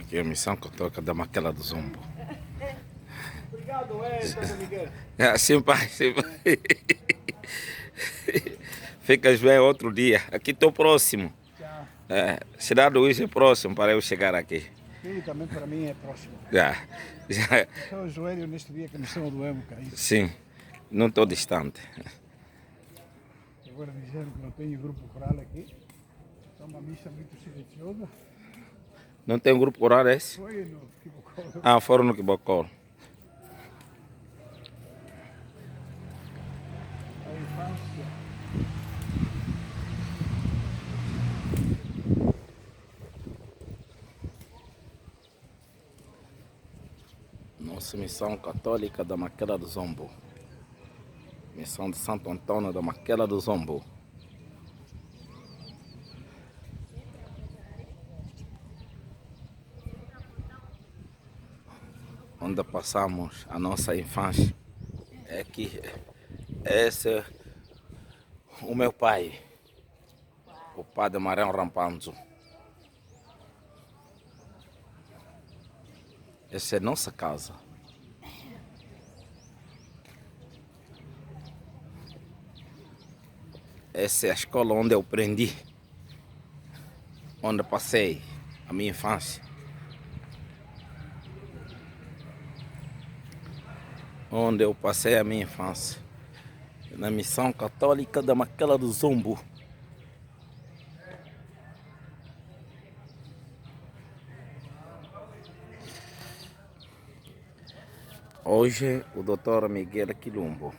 Aqui é a Missão Católica da Maquela do Zombo. Obrigado, Dona Miguel. Sim, pai, sim, pai. Ficas bem outro dia. Aqui estou próximo. Já. Cidade Luís é próximo para eu chegar aqui. Sim, também para mim é próximo. Já. Só o joelho neste dia que me estão a doer um bocadinho. Sim, não estou distante. Agora disseram que não tenho grupo coral aqui. É uma missa muito silenciosa. Não tem um grupo coral esse? Foi no Quibocó. Ah, foram no Quibocó. A infância. Nossa Missão Católica da Maquela do Zombo. Missão de Santo Antônio da Maquela do Zombo. Onde passamos a nossa infância. É que esse é o meu pai, o padre Marão Rampanzo. Essa é nossa casa. Essa é a escola onde eu aprendi, onde passei a minha infância. Onde eu passei a minha infância. Na Missão Católica da Maquela do Zombo. Hoje o Dr. Miguel Quilombo